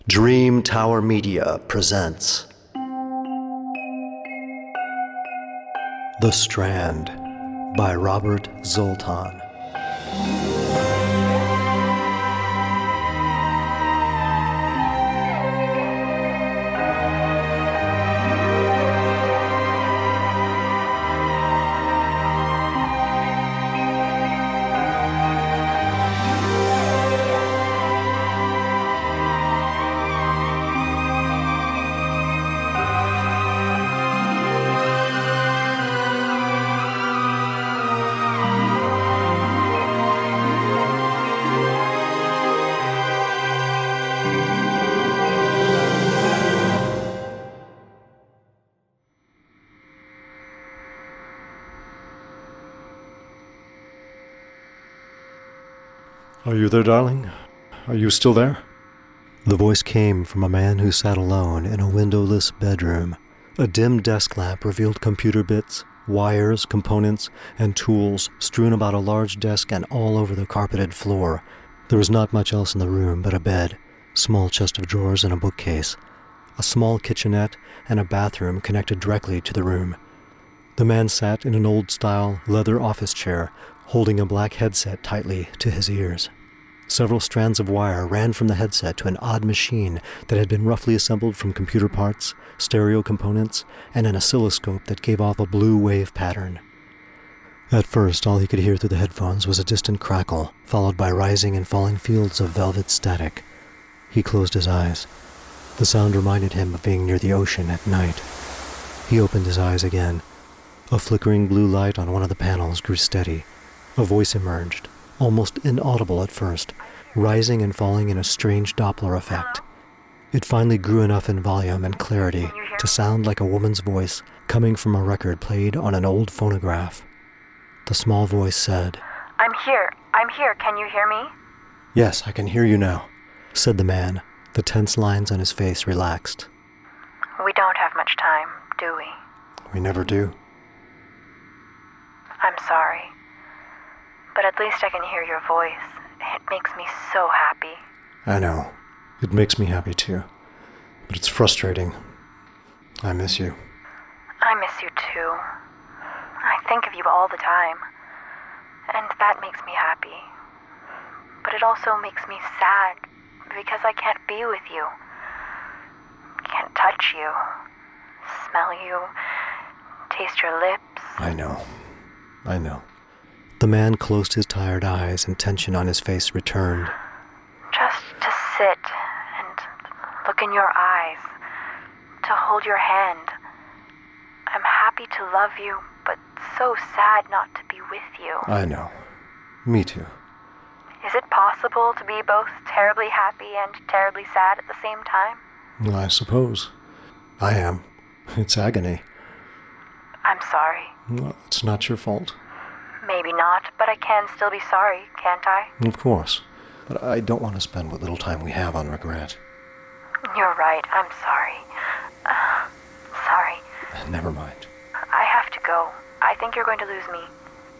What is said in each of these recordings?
Dream Tower Media presents The Strand by Robert Zoltan. Are you there, darling? Are you still there? The voice came from a man who sat alone in a windowless bedroom. A dim desk lamp revealed computer bits, wires, components, and tools strewn about a large desk and all over the carpeted floor. There was not much else in the room but a bed, small chest of drawers and a bookcase, a small kitchenette, and a bathroom connected directly to the room. The man sat in an old-style leather office chair, holding a black headset tightly to his ears. Several strands of wire ran from the headset to an odd machine that had been roughly assembled from computer parts, stereo components, and an oscilloscope that gave off a blue wave pattern. At first, all he could hear through the headphones was a distant crackle, followed by rising and falling fields of velvet static. He closed his eyes. The sound reminded him of being near the ocean at night. He opened his eyes again. A flickering blue light on one of the panels grew steady. A voice emerged, almost inaudible at first, rising and falling in a strange Doppler effect. It finally grew enough in volume and clarity to sound like a woman's voice coming from a record played on an old phonograph. The small voice said, I'm here. Can you hear me? "Yes, I can hear you now," said the man. The tense lines on his face relaxed. We don't have much time, do we? "We never do." I'm sorry. But at least I can hear your voice. It makes me so happy. "I know. It makes me happy too. But it's frustrating. I miss you." I miss you too. I think of you all the time. And that makes me happy. But it also makes me sad because I can't be with you. Can't touch you, smell you, taste your lips. I know. The man closed his tired eyes and tension on his face returned. Just to sit and look in your eyes, to hold your hand. I'm happy to love you, but so sad not to be with you. I know. Me too. Is it possible to be both terribly happy and terribly sad at the same time? I suppose. I am. It's agony. I'm sorry. Well, it's not your fault. Maybe not, but I can still be sorry, can't I? Of course. But I don't want to spend what little time we have on regret. You're right, I'm sorry. Sorry. Never mind. I have to go. I think you're going to lose me.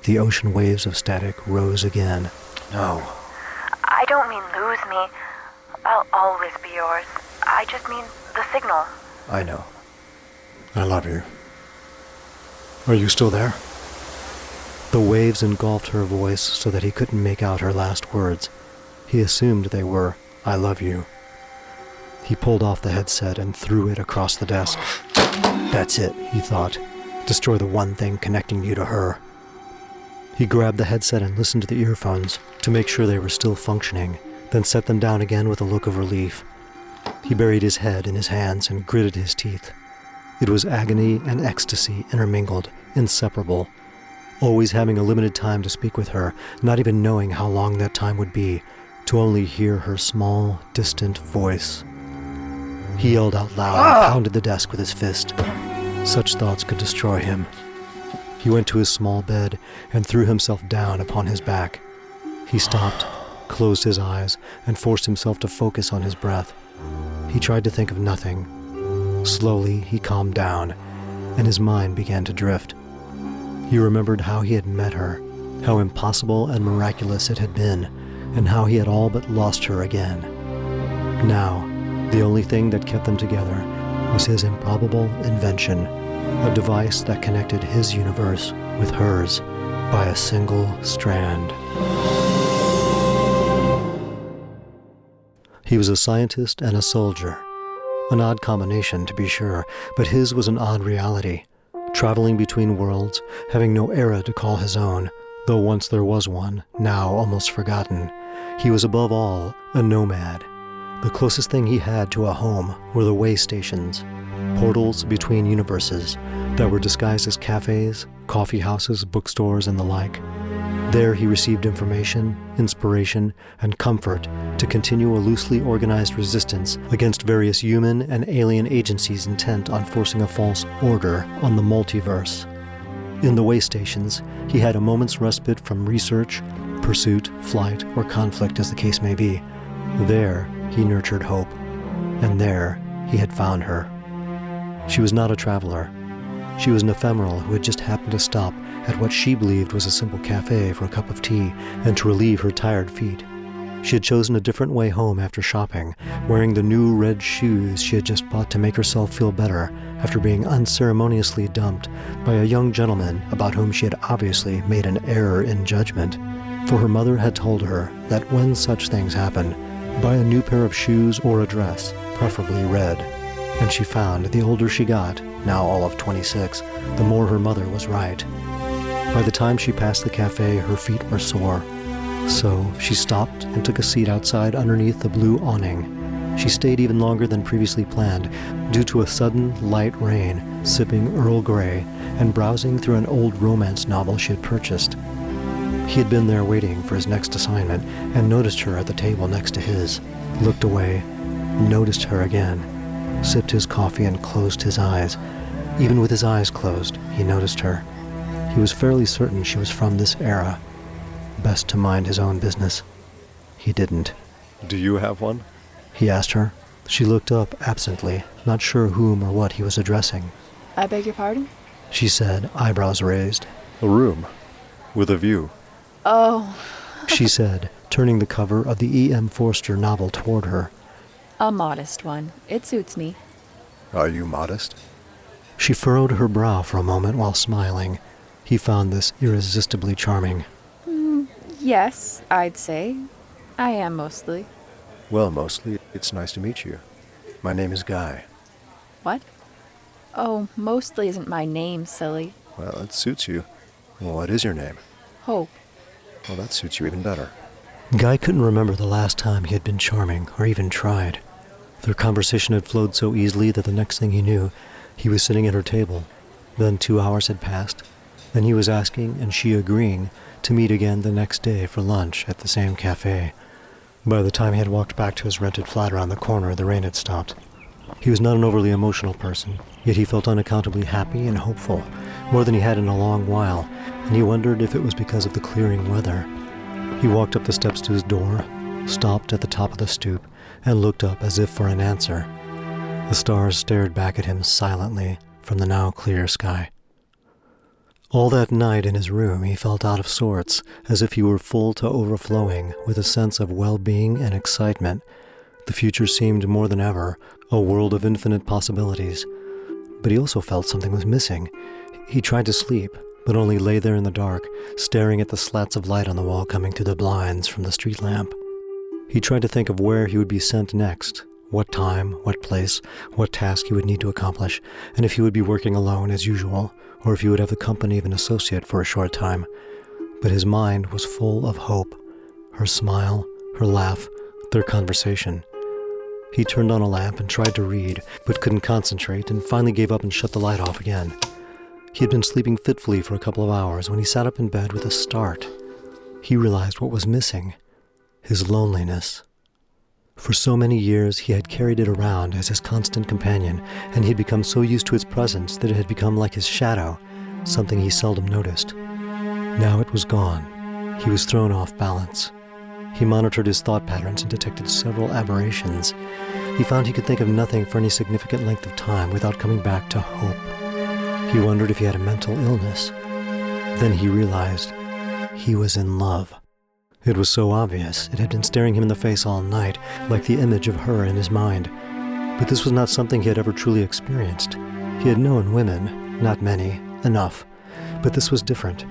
The ocean waves of static rose again. No. I don't mean lose me. I'll always be yours. I just mean the signal. I know. I love you. Are you still there? The waves engulfed her voice so that he couldn't make out her last words. He assumed they were, "I love you." He pulled off the headset and threw it across the desk. That's it, he thought. Destroy the one thing connecting you to her. He grabbed the headset and listened to the earphones to make sure they were still functioning, then set them down again with a look of relief. He buried his head in his hands and gritted his teeth. It was agony and ecstasy intermingled, inseparable. Always having a limited time to speak with her, not even knowing how long that time would be, to only hear her small, distant voice. He yelled out loud and pounded the desk with his fist. Such thoughts could destroy him. He went to his small bed and threw himself down upon his back. He stopped, closed his eyes, and forced himself to focus on his breath. He tried to think of nothing. Slowly, he calmed down, and his mind began to drift. He remembered how he had met her, how impossible and miraculous it had been, and how he had all but lost her again. Now, The only thing that kept them together was his improbable invention, a device that connected his universe with hers by a single strand. He was a scientist and a soldier. An odd combination, to be sure, but his was an odd reality. Traveling between worlds, having no era to call his own, though once there was one, now almost forgotten. He was above all a nomad. The closest thing he had to a home were the way stations, portals between universes that were disguised as cafes, coffee houses, bookstores, and the like. There he received information, inspiration, and comfort to continue a loosely organized resistance against various human and alien agencies intent on forcing a false order on the multiverse. In the way stations, he had a moment's respite from research, pursuit, flight, or conflict as the case may be. There he nurtured hope, and there he had found her. She was not a traveler. She was an ephemeral who had just happened to stop at what she believed was a simple cafe for a cup of tea and to relieve her tired feet. She had chosen a different way home after shopping, wearing the new red shoes she had just bought to make herself feel better after being unceremoniously dumped by a young gentleman about whom she had obviously made an error in judgment. For her mother had told her that when such things happen, buy a new pair of shoes or a dress, preferably red. And she found the older she got, now all of 26, the more her mother was right. By the time she passed the cafe, her feet were sore. So she stopped and took a seat outside underneath the blue awning. She stayed even longer than previously planned, due to a sudden light rain, sipping Earl Grey and browsing through an old romance novel she had purchased. He had been there waiting for his next assignment and noticed her at the table next to his, looked away, noticed her again, sipped his coffee and closed his eyes. Even with his eyes closed, he noticed her. He was fairly certain she was from this era. Best to mind his own business. He didn't. Do you have one? He asked her. She looked up absently, not sure whom or what he was addressing. I beg your pardon? She said, eyebrows raised. A room. With a view. Oh. She said, turning the cover of the E.M. Forster novel toward her. A modest one. It suits me. Are you modest? She furrowed her brow for a moment while smiling. He found this irresistibly charming. Yes, I'd say. I am mostly. Well, mostly. It's nice to meet you. My name is Guy. What? Oh, mostly isn't my name, silly. Well, it suits you. Well, what is your name? Hope. Well, that suits you even better. Guy couldn't remember the last time he had been charming, or even tried. Their conversation had flowed so easily that the next thing he knew, he was sitting at her table. Then 2 hours had passed. Then he was asking, and she agreeing, to meet again the next day for lunch at the same cafe. By the time he had walked back to his rented flat around the corner, the rain had stopped. He was not an overly emotional person, yet he felt unaccountably happy and hopeful, more than he had in a long while, and he wondered if it was because of the clearing weather. He walked up the steps to his door, stopped at the top of the stoop, and looked up as if for an answer. The stars stared back at him silently from the now clear sky. All that night in his room he felt out of sorts, as if he were full to overflowing with a sense of well-being and excitement. The future seemed more than ever a world of infinite possibilities. But he also felt something was missing. He tried to sleep, but only lay there in the dark, staring at the slats of light on the wall coming through the blinds from the street lamp. He tried to think of where he would be sent next, what time, what place, what task he would need to accomplish, and if he would be working alone as usual, or if he would have the company of an associate for a short time. But his mind was full of hope. Her smile, her laugh, their conversation. He turned on a lamp and tried to read, but couldn't concentrate, and finally gave up and shut the light off again. He had been sleeping fitfully for a couple of hours when he sat up in bed with a start. He realized what was missing: his loneliness. For so many years he had carried it around as his constant companion, and he had become so used to its presence that it had become like his shadow, something he seldom noticed. Now it was gone. He was thrown off balance. He monitored his thought patterns and detected several aberrations. He found he could think of nothing for any significant length of time without coming back to hope. He wondered if he had a mental illness. Then he realized he was in love. It was so obvious. It had been staring him in the face all night, like the image of her in his mind. But this was not something he had ever truly experienced. He had known women, not many, enough. But this was different.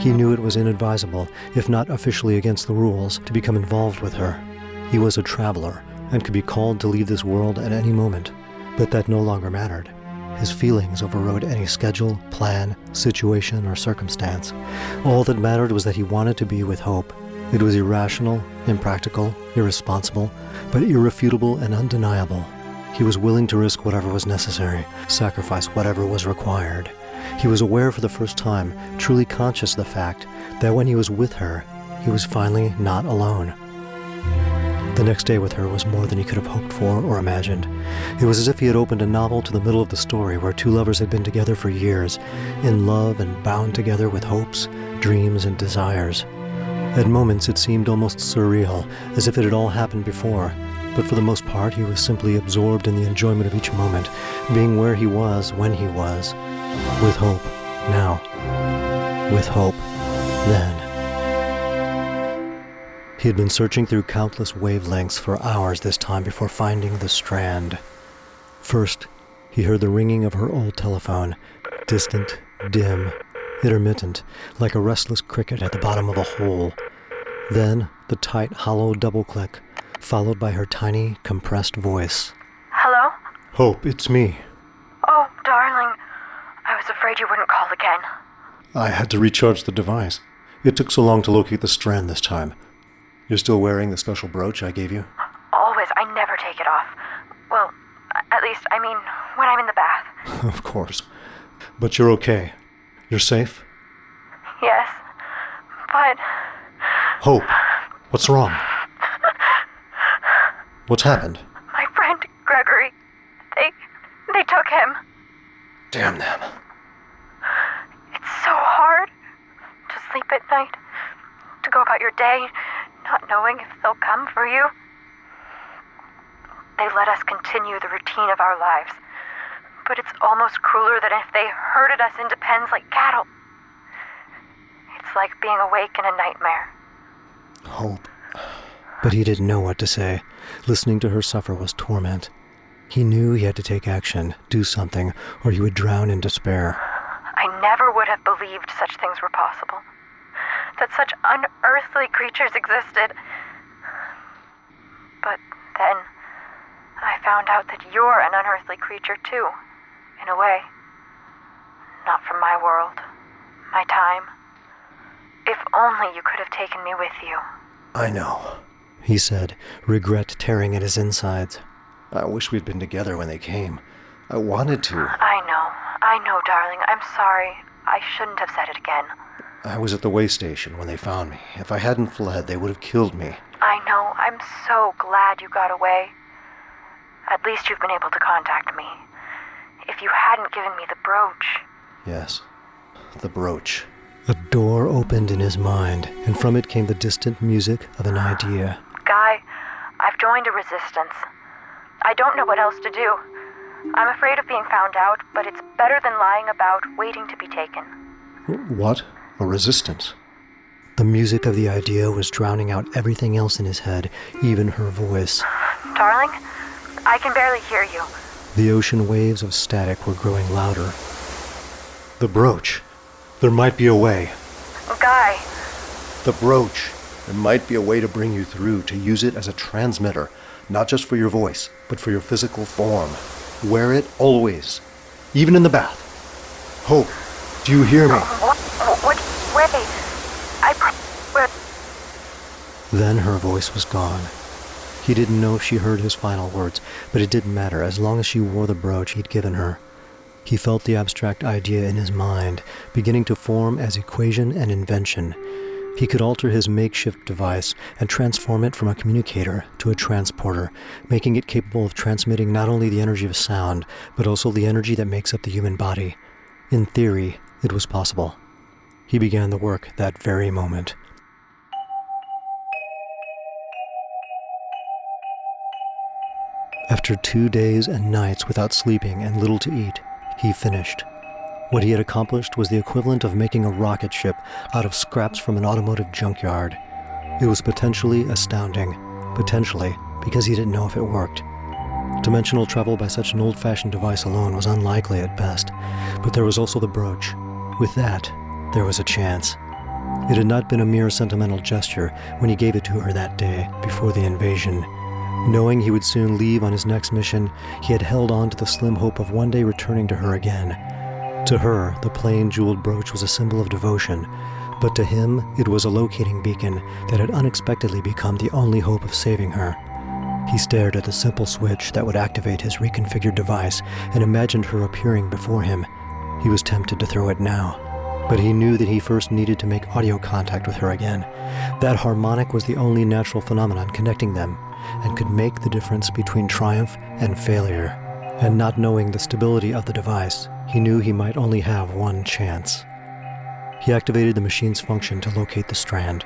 He knew it was inadvisable, if not officially against the rules, to become involved with her. He was a traveler, and could be called to leave this world at any moment. But that no longer mattered. His feelings overrode any schedule, plan, situation, or circumstance. All that mattered was that he wanted to be with Hope. It was irrational, impractical, irresponsible, but irrefutable and undeniable. He was willing to risk whatever was necessary, sacrifice whatever was required. He was aware for the first time, truly conscious of the fact, that when he was with her, he was finally not alone. The next day with her was more than he could have hoped for or imagined. It was as if he had opened a novel to the middle of the story where two lovers had been together for years, in love and bound together with hopes, dreams, and desires. At moments it seemed almost surreal, as if it had all happened before, but for the most part he was simply absorbed in the enjoyment of each moment, being where he was when he was. With Hope, now. With Hope, then. He had been searching through countless wavelengths for hours this time before finding the Strand. First, he heard the ringing of her old telephone, distant, dim, intermittent, like a restless cricket at the bottom of a hole. Then, the tight, hollow double-click, followed by her tiny, compressed voice. Hello? Hope, it's me. Oh, darling. I was afraid you wouldn't call again. I had to recharge the device. It took so long to locate the Strand this time. You're still wearing the special brooch I gave you? Always. I never take it off. Well, at least, when I'm in the bath. Of course. But you're okay. You're safe? Yes. But... Hope, what's wrong? What's happened? my friend Gregory, they took him. Damn them. It's so hard to sleep at night, to go about your day, not knowing if they'll come for you. They let us continue the routine of our lives, but it's almost crueler than if they herded us into pens like cattle. It's like being awake in a nightmare. Hope. But he didn't know what to say. Listening to her suffer was torment. He knew he had to take action, do something, or he would drown in despair. I never would have believed such things were possible. That such unearthly creatures existed. But then, I found out that you're an unearthly creature too, in a way. Not from my world, my time. If only you could have taken me with you. I know, he said, regret tearing at his insides. I wish we'd been together when they came. I wanted to. I know, darling. I'm sorry. I shouldn't have said it again. I was at the way station when they found me. If I hadn't fled, they would have killed me. I know. I'm so glad you got away. At least you've been able to contact me. If you hadn't given me the brooch... Yes, the brooch. A door opened in his mind, and from it came the distant music of an idea. Guy, I've joined a resistance. I don't know what else to do. I'm afraid of being found out, but it's better than lying about, waiting to be taken. What? A resistance? The music of the idea was drowning out everything else in his head, even her voice. Darling, I can barely hear you. The ocean waves of static were growing louder. The brooch. There might be a way. Guy. The brooch. There might be a way to bring you through, to use it as a transmitter, not just for your voice, but for your physical form. Wear it always, even in the bath. Hope, do you hear me? What way? Then her voice was gone. He didn't know if she heard his final words, but it didn't matter as long as she wore the brooch he'd given her. He felt the abstract idea in his mind, beginning to form as equation and invention. He could alter his makeshift device and transform it from a communicator to a transporter, making it capable of transmitting not only the energy of sound, but also the energy that makes up the human body. In theory, it was possible. He began the work that very moment. After 2 days and nights without sleeping and little to eat, he finished. What he had accomplished was the equivalent of making a rocket ship out of scraps from an automotive junkyard. It was potentially astounding. Potentially, because he didn't know if it worked. Dimensional travel by such an old-fashioned device alone was unlikely at best, but there was also the brooch. With that, there was a chance. It had not been a mere sentimental gesture when he gave it to her that day before the invasion. Knowing he would soon leave on his next mission, he had held on to the slim hope of one day returning to her again. To her, the plain jeweled brooch was a symbol of devotion, but to him, it was a locating beacon that had unexpectedly become the only hope of saving her. He stared at the simple switch that would activate his reconfigured device and imagined her appearing before him. He was tempted to throw it now, but he knew that he first needed to make audio contact with her again. That harmonic was the only natural phenomenon connecting them, and could make the difference between triumph and failure. And not knowing the stability of the device, he knew he might only have one chance. He activated the machine's function to locate the Strand,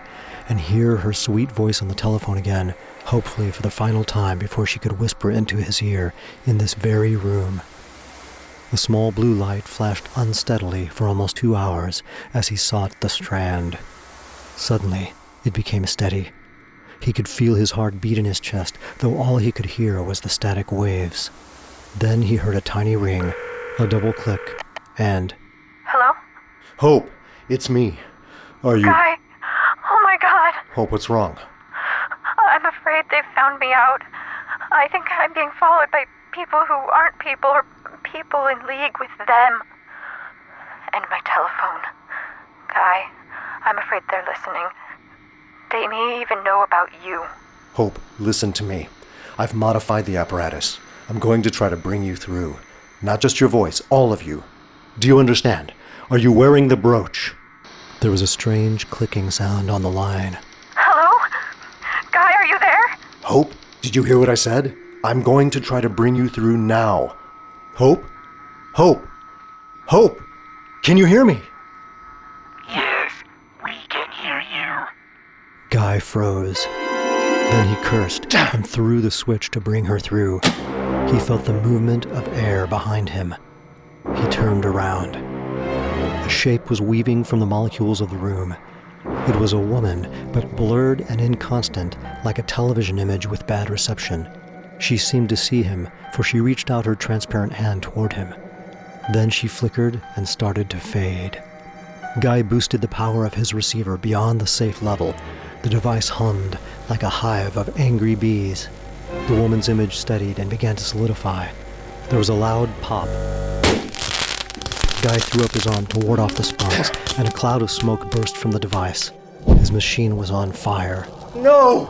and hear her sweet voice on the telephone again, hopefully for the final time before she could whisper into his ear in this very room. The small blue light flashed unsteadily for almost 2 hours as he sought the Strand. Suddenly, it became steady. He could feel his heart beat in his chest, though all he could hear was the static waves. Then he heard a tiny ring, a double click, and... Hello? Hope, it's me. Are you... Guy! Oh my god! Hope, what's wrong? I'm afraid they've found me out. I think I'm being followed by people who aren't people, or people in league with them. And my telephone. Guy, I'm afraid they're listening. They may even know about you. Hope, listen to me. I've modified the apparatus. I'm going to try to bring you through. Not just your voice, all of you. Do you understand? Are you wearing the brooch? There was a strange clicking sound on the line. Hello? Guy, are you there? Hope, did you hear what I said? I'm going to try to bring you through now. Hope? Hope? Hope? Can you hear me? Yes, we can hear you. Guy froze. Then he cursed and threw the switch to bring her through. He felt the movement of air behind him. He turned around. A shape was weaving from the molecules of the room. It was a woman, but blurred and inconstant, like a television image with bad reception. She seemed to see him, for she reached out her transparent hand toward him. Then she flickered and started to fade. Guy boosted the power of his receiver beyond the safe level. The device hummed like a hive of angry bees. The woman's image steadied and began to solidify. There was a loud pop. Guy threw up his arm to ward off the sparks, and a cloud of smoke burst from the device. His machine was on fire. No!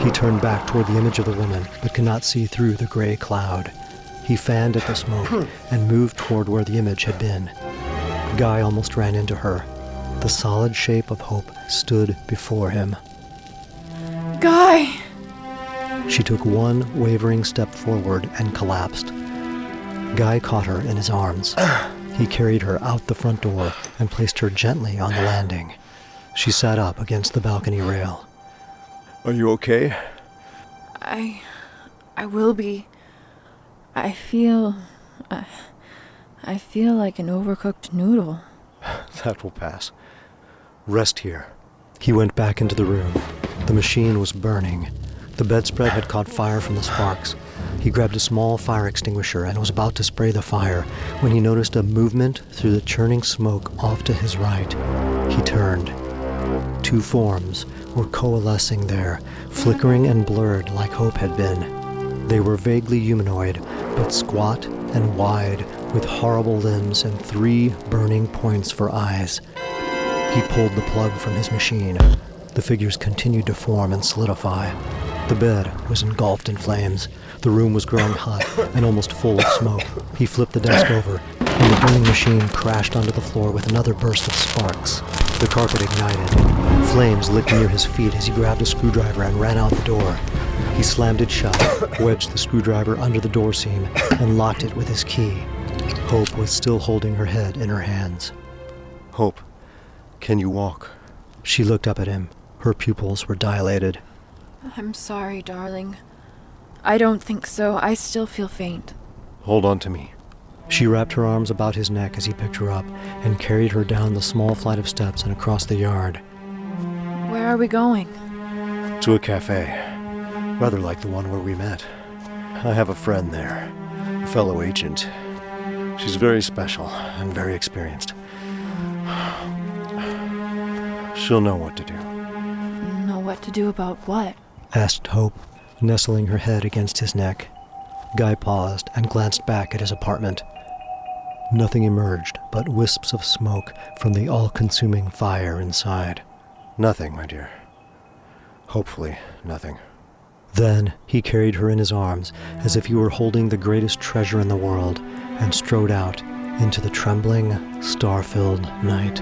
He turned back toward the image of the woman, but could not see through the gray cloud. He fanned at the smoke and moved toward where the image had been. Guy almost ran into her. The solid shape of Hope stood before him. Guy! She took one wavering step forward and collapsed. Guy caught her in his arms. He carried her out the front door and placed her gently on the landing. She sat up against the balcony rail. Are you okay? I will be. I feel like an overcooked noodle. That will pass. Rest here. He went back into the room. The machine was burning. The bedspread had caught fire from the sparks. He grabbed a small fire extinguisher and was about to spray the fire when he noticed a movement through the churning smoke off to his right. He turned. Two forms were coalescing there, flickering and blurred like Hope had been. They were vaguely humanoid, but squat and wide, with horrible limbs and 3 burning points for eyes. He pulled the plug from his machine. The figures continued to form and solidify. The bed was engulfed in flames. The room was growing hot and almost full of smoke. He flipped the desk over, and the burning machine crashed onto the floor with another burst of sparks. The carpet ignited. Flames licked near his feet as he grabbed a screwdriver and ran out the door. He slammed it shut, wedged the screwdriver under the door seam, and locked it with his key. Hope was still holding her head in her hands. Hope, can you walk? She looked up at him. Her pupils were dilated. I'm sorry, darling. I don't think so. I still feel faint. Hold on to me. She wrapped her arms about his neck as he picked her up and carried her down the small flight of steps and across the yard. Where are we going? To a cafe. Rather like the one where we met. I have a friend there, a fellow agent. She's very special and very experienced. She'll know what to do. Know what to do about what? Asked Hope, nestling her head against his neck. Guy paused and glanced back at his apartment. Nothing emerged but wisps of smoke from the all-consuming fire inside. Nothing, my dear. Hopefully, nothing. Then he carried her in his arms as if he were holding the greatest treasure in the world and strode out into the trembling, star-filled night.